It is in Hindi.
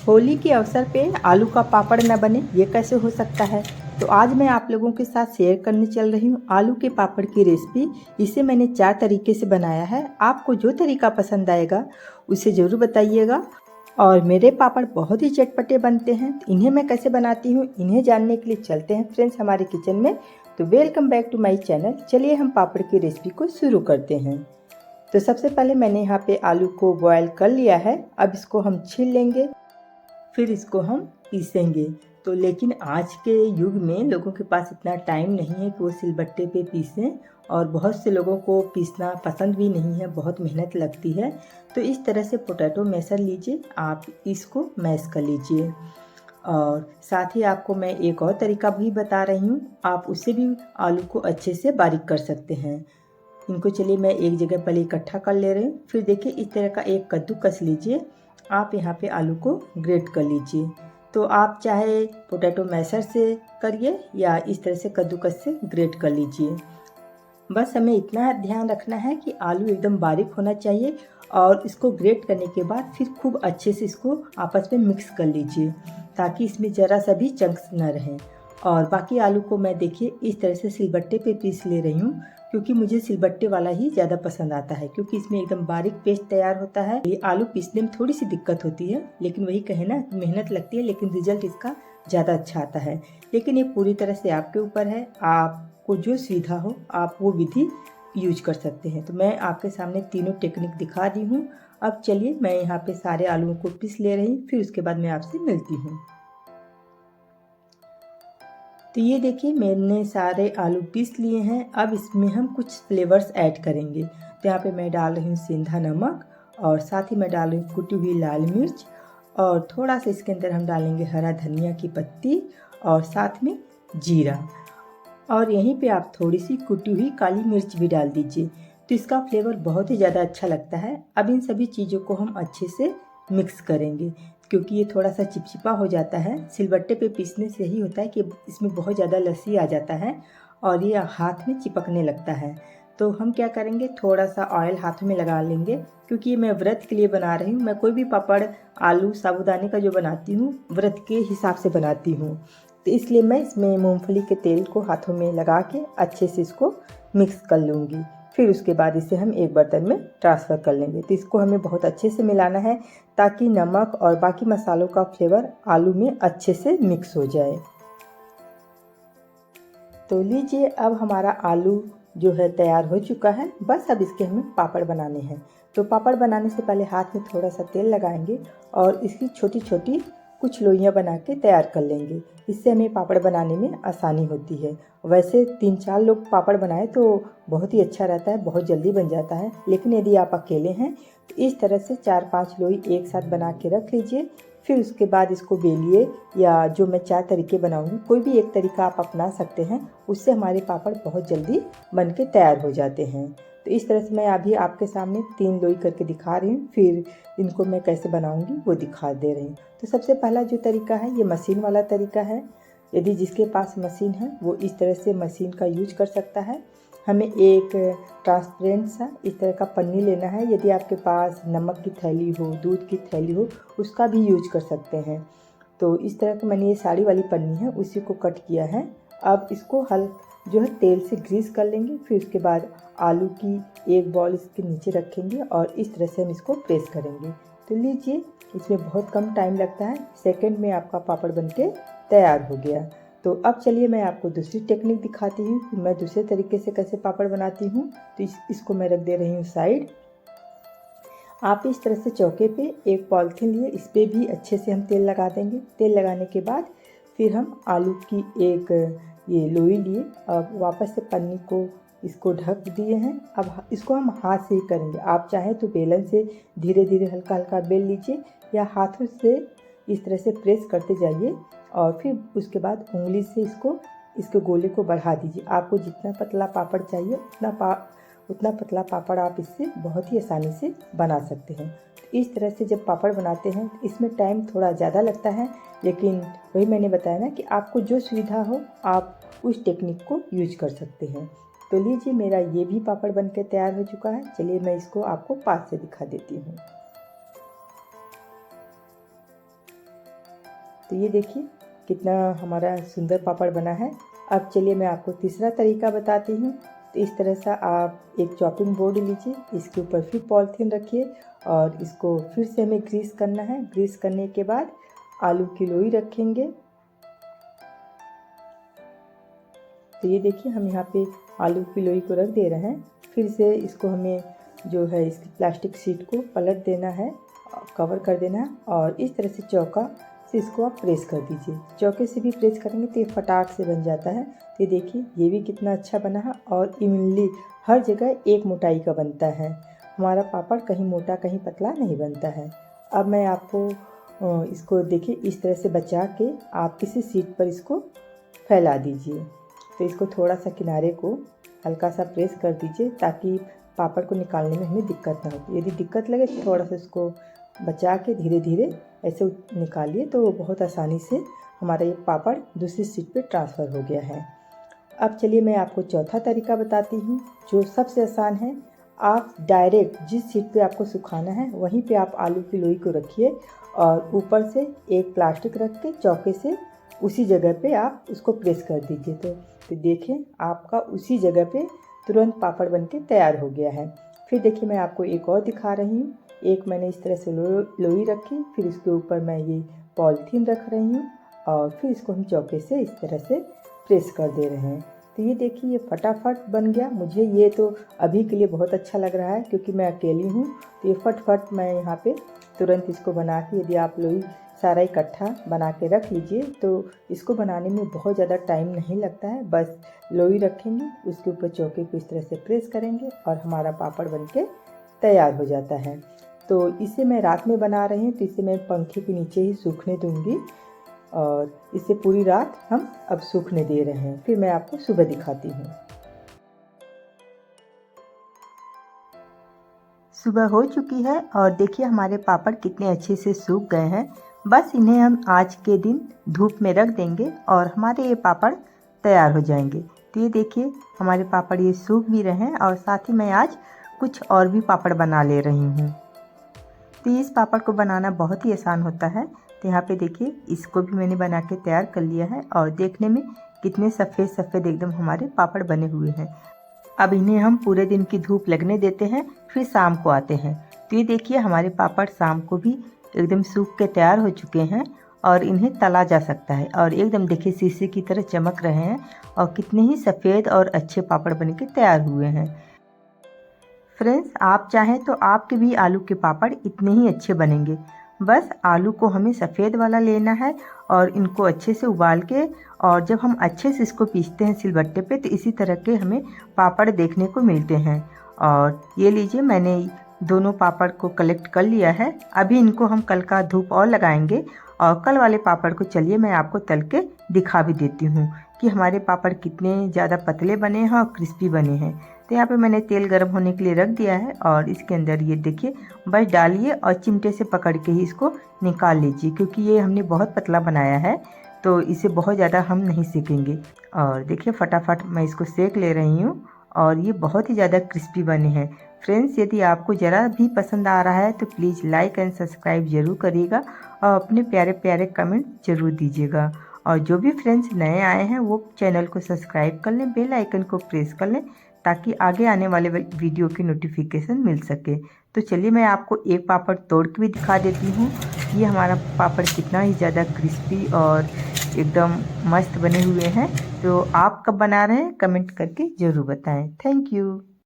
होली के अवसर पे आलू का पापड़ न बने ये कैसे हो सकता है। तो आज मैं आप लोगों के साथ शेयर करने चल रही हूँ आलू के पापड़ की रेसिपी। इसे मैंने 4 तरीके से बनाया है। आपको जो तरीका पसंद आएगा उसे ज़रूर बताइएगा। और मेरे पापड़ बहुत ही चटपटे बनते हैं। इन्हें मैं कैसे बनाती हूँ इन्हें जानने के लिए चलते हैं फ्रेंड्स हमारे किचन में। तो welcome back to my channel. चलिए हम पापड़ की रेसिपी को शुरू करते हैं। तो सबसे पहले मैंने यहाँ पे आलू को बॉयल कर लिया है। अब इसको हम छील लेंगे, फिर इसको हम पीसेंगे। तो लेकिन आज के युग में लोगों के पास इतना टाइम नहीं है कि वो सिलबट्टे पे पीसें, और बहुत से लोगों को पीसना पसंद भी नहीं है, बहुत मेहनत लगती है। तो इस तरह से पोटैटो मैशर लीजिए, आप इसको मैश कर लीजिए। और साथ ही आपको मैं एक और तरीका भी बता रही हूँ, आप उससे भी आलू को अच्छे से बारीक कर सकते हैं। इनको चलिए मैं एक जगह पहले इकट्ठा कर ले रही हूँ। फिर देखिए इस तरह का एक कद्दू कस लीजिए। आप यहाँ पे आलू को ग्रेट कर लीजिए। तो आप चाहे पोटैटो मैशर से करिए या इस तरह से कद्दूकस से ग्रेट कर लीजिए। बस हमें इतना ध्यान रखना है कि आलू एकदम बारीक होना चाहिए, और इसको ग्रेट करने के बाद फिर खूब अच्छे से इसको आपस में मिक्स कर लीजिए ताकि इसमें ज़रा सा भी चंक्स न रहें। और बाकी आलू को मैं देखिए इस तरह से सिलबट्टे पे पीस ले रही हूँ, क्योंकि मुझे सिलबट्टे वाला ही ज़्यादा पसंद आता है, क्योंकि इसमें एकदम बारीक पेस्ट तैयार होता है। ये आलू पीसने में थोड़ी सी दिक्कत होती है, लेकिन वही कहे ना, मेहनत लगती है लेकिन रिजल्ट इसका ज़्यादा अच्छा आता है। लेकिन ये पूरी तरह से आपके ऊपर है, आपको जो सुविधा हो आप वो विधि यूज कर सकते हैं। तो मैं आपके सामने तीनों टेक्निक दिखा दी हूँ। अब चलिए मैं यहाँ पे सारे आलूओं को पीस ले रही हूँ, फिर उसके बाद मैं आपसे मिलती हूँ। तो ये देखिए मैंने सारे आलू पीस लिए हैं। अब इसमें हम कुछ फ्लेवर्स ऐड करेंगे। तो यहाँ पे मैं डाल रही हूँ सेंधा नमक, और साथ ही मैं डाल रही हूँ कुटी हुई लाल मिर्च, और थोड़ा सा इसके अंदर हम डालेंगे हरा धनिया की पत्ती, और साथ में जीरा, और यहीं पे आप थोड़ी सी कुटी हुई काली मिर्च भी डाल दीजिए। तो इसका फ्लेवर बहुत ही ज़्यादा अच्छा लगता है। अब इन सभी चीज़ों को हम अच्छे से मिक्स करेंगे, क्योंकि ये थोड़ा सा चिपचिपा हो जाता है। सिलबट्टे पे पीसने से ही होता है कि इसमें बहुत ज़्यादा लस्सी आ जाता है और ये हाथ में चिपकने लगता है। तो हम क्या करेंगे, थोड़ा सा ऑयल हाथों में लगा लेंगे, क्योंकि ये मैं व्रत के लिए बना रही हूँ। मैं कोई भी पापड़ आलू साबूदाने का जो बनाती हूँ व्रत के हिसाब से बनाती हूँ। तो इसलिए मैं इसमें मूंगफली के तेल को हाथों में लगा के अच्छे से इसको मिक्स कर लूँगी। फिर उसके बाद इसे हम एक बर्तन में ट्रांसफ़र कर लेंगे। तो इसको हमें बहुत अच्छे से मिलाना है ताकि नमक और बाकी मसालों का फ्लेवर आलू में अच्छे से मिक्स हो जाए। तो लीजिए अब हमारा आलू जो है तैयार हो चुका है। बस अब इसके हमें पापड़ बनाने हैं। तो पापड़ बनाने से पहले हाथ में थोड़ा सा तेल लगाएंगे और इसकी छोटी छोटी कुछ लोइयाँ बना के तैयार कर लेंगे। इससे हमें पापड़ बनाने में आसानी होती है। वैसे 3-4 लोग पापड़ बनाए तो बहुत ही अच्छा रहता है, बहुत जल्दी बन जाता है। लेकिन यदि आप अकेले हैं तो इस तरह से 4-5 लोई एक साथ बना के रख लीजिए। फिर उसके बाद इसको बेलिए, या जो मैं 4 तरीके बनाऊंगी कोई भी एक तरीका आप अपना सकते हैं। उससे हमारे पापड़ बहुत जल्दी बन के तैयार हो जाते हैं। तो इस तरह से मैं अभी आपके सामने 3 लोई करके दिखा रही हूँ, फिर इनको मैं कैसे बनाऊंगी वो दिखा दे रही हूँ। तो सबसे पहला जो तरीका है ये मशीन वाला तरीका है। यदि जिसके पास मशीन है वो इस तरह से मशीन का यूज कर सकता है। हमें एक ट्रांसपेरेंट सा इस तरह का पन्नी लेना है। यदि आपके पास नमक की थैली हो, दूध की थैली हो, उसका भी यूज कर सकते हैं। तो इस तरह का मैंने ये साड़ी वाली पन्नी है उसी को कट किया है। अब इसको जो है तेल से ग्रीस कर लेंगे। फिर उसके बाद आलू की एक बॉल इसके नीचे रखेंगे और इस तरह से हम इसको प्रेस करेंगे। तो लीजिए इसमें बहुत कम टाइम लगता है, सेकंड में आपका पापड़ बनके तैयार हो गया। तो अब चलिए मैं आपको दूसरी टेक्निक दिखाती हूँ कि मैं दूसरे तरीके से कैसे पापड़ बनाती हूँ। तो इसको मैं रख दे रही हूँ साइड। आप इस तरह से चौके पे एक पॉलिथीन लिए, इस पर भी अच्छे से हम तेल लगा देंगे। तेल लगाने के बाद फिर हम आलू की एक ये लोई लिए, अब वापस से पन्नी को इसको ढक दिए हैं। अब इसको हम हाथ से ही करेंगे। आप चाहें तो बेलन से धीरे धीरे हल्का हल्का बेल लीजिए, या हाथों से इस तरह से प्रेस करते जाइए, और फिर उसके बाद उंगली से इसके गोले को बढ़ा दीजिए। आपको जितना पतला पापड़ चाहिए उतना पतला पापड़ आप इससे बहुत ही आसानी से बना सकते हैं। तो इस तरह से जब पापड़ बनाते हैं इसमें टाइम थोड़ा ज़्यादा लगता है, लेकिन वही मैंने बताया ना कि आपको जो सुविधा हो आप उस टेक्निक को यूज कर सकते हैं। तो लीजिए मेरा ये भी पापड़ बनकर तैयार हो चुका है। चलिए मैं इसको आपको पास से दिखा देती हूँ। तो ये देखिए कितना हमारा सुंदर पापड़ बना है। अब चलिए मैं आपको तीसरा तरीका बताती हूँ। तो इस तरह से आप एक चॉपिंग बोर्ड लीजिए, इसके ऊपर फिर पॉलीथीन रखिए और इसको फिर से हमें ग्रीस करना है। ग्रीस करने के बाद आलू की लोई रखेंगे। तो ये देखिए हम यहाँ पे आलू की लोई को रख दे रहे हैं। फिर से इसको हमें जो है इसकी प्लास्टिक शीट को पलट देना है, कवर कर देना है और इस तरह से चौका से इसको आप प्रेस कर दीजिए। चौके से भी प्रेस करेंगे तो ये फटाक से बन जाता है। तो ये देखिए ये भी कितना अच्छा बना है और इवनली हर जगह एक मोटाई का बनता है। हमारा पापड़ कहीं मोटा कहीं पतला नहीं बनता है। अब मैं आपको इसको देखिए इस तरह से बचा के आप किसी सीट पर इसको फैला दीजिए। तो इसको थोड़ा सा किनारे को हल्का सा प्रेस कर दीजिए ताकि पापड़ को निकालने में हमें दिक्कत ना हो। यदि दिक्कत लगे तो थोड़ा सा इसको बचा के धीरे धीरे ऐसे निकालिए तो बहुत आसानी से हमारा ये पापड़ दूसरी सीट पे ट्रांसफ़र हो गया है। अब चलिए मैं आपको चौथा तरीका बताती हूँ जो सबसे आसान है। आप डायरेक्ट जिस सीट पे आपको सुखाना है वहीं पे आप आलू की लोई को रखिए और ऊपर से एक प्लास्टिक रख के चौके से उसी जगह पे आप उसको प्रेस कर दीजिए। तो देखें आपका उसी जगह पे तुरंत पापड़ बनके तैयार हो गया है। फिर देखिए मैं आपको एक और दिखा रही हूँ। एक मैंने इस तरह से लोई रखी, फिर इसके ऊपर मैं ये पॉलीथीन रख रही हूँ और फिर इसको हम चौके से इस तरह से प्रेस कर दे रहे हैं। तो ये देखिए ये फटाफट बन गया। मुझे ये तो अभी के लिए बहुत अच्छा लग रहा है क्योंकि मैं अकेली हूँ। तो ये फटफट मैं यहाँ पे तुरंत इसको बना के, यदि आप लोई सारा इकट्ठा बना के रख लीजिए तो इसको बनाने में बहुत ज़्यादा टाइम नहीं लगता है। बस लोई रखेंगे, उसके ऊपर चौके को इस तरह से प्रेस करेंगे और हमारा पापड़ बनके तैयार हो जाता है। तो इसे मैं रात में बना रही हूँ तो इसे मैं पंखे के नीचे ही सूखने दूँगी और इसे पूरी रात हम अब सूखने दे रहे हैं। फिर मैं आपको सुबह दिखाती हूँ। सुबह हो चुकी है और देखिए हमारे पापड़ कितने अच्छे से सूख गए हैं। बस इन्हें हम आज के दिन धूप में रख देंगे और हमारे ये पापड़ तैयार हो जाएंगे। तो ये देखिए हमारे पापड़ ये सूख भी रहे हैं और साथ ही मैं आज कुछ और भी पापड़ बना ले रही हूँ। तो इस पापड़ को बनाना बहुत ही आसान होता है। तो यहाँ पे देखिए इसको भी मैंने बना के तैयार कर लिया है और देखने में कितने सफ़ेद सफ़ेद एकदम हमारे पापड़ बने हुए हैं। अब इन्हें हम पूरे दिन की धूप लगने देते हैं, फिर शाम को आते हैं। तो ये देखिए हमारे पापड़ शाम को भी एकदम सूख के तैयार हो चुके हैं और इन्हें तला जा सकता है और एकदम देखिए शीशे की तरह चमक रहे हैं और कितने ही सफ़ेद और अच्छे पापड़ बन के तैयार हुए हैं। फ्रेंड्स आप चाहें तो आपके भी आलू के पापड़ इतने ही अच्छे बनेंगे। बस आलू को हमें सफ़ेद वाला लेना है और इनको अच्छे से उबाल के और जब हम अच्छे से इसको पीसते हैं सिलबट्टे पे तो इसी तरह के हमें पापड़ देखने को मिलते हैं। और ये लीजिए मैंने दोनों पापड़ को कलेक्ट कर लिया है। अभी इनको हम कल का धूप और लगाएंगे और कल वाले पापड़ को चलिए मैं आपको तल के दिखा भी देती हूँ कि हमारे पापड़ कितने ज़्यादा पतले बने हैं और क्रिस्पी बने हैं। तो यहाँ पे मैंने तेल गर्म होने के लिए रख दिया है और इसके अंदर ये देखिए बस डालिए और चिमटे से पकड़ के ही इसको निकाल लीजिए क्योंकि ये हमने बहुत पतला बनाया है तो इसे बहुत ज़्यादा हम नहीं सेकेंगे। और देखिए फटाफट मैं इसको सेक ले रही हूँ और ये बहुत ही ज़्यादा क्रिस्पी बने हैं। फ्रेंड्स यदि आपको ज़रा भी पसंद आ रहा है तो प्लीज़ लाइक एंड सब्सक्राइब ज़रूर करिएगा और अपने प्यारे प्यारे कमेंट ज़रूर दीजिएगा। और जो भी फ्रेंड्स नए आए हैं वो चैनल को सब्सक्राइब कर लें, बेल आइकन को प्रेस कर लें ताकि आगे आने वाले वीडियो की नोटिफिकेशन मिल सके। तो चलिए मैं आपको एक पापड़ तोड़ के भी दिखा देती हूँ। ये हमारा पापड़ कितना ही ज़्यादा क्रिस्पी और एकदम मस्त बने हुए हैं। तो आप कब बना रहे हैं कमेंट करके ज़रूर बताएं। Thank you.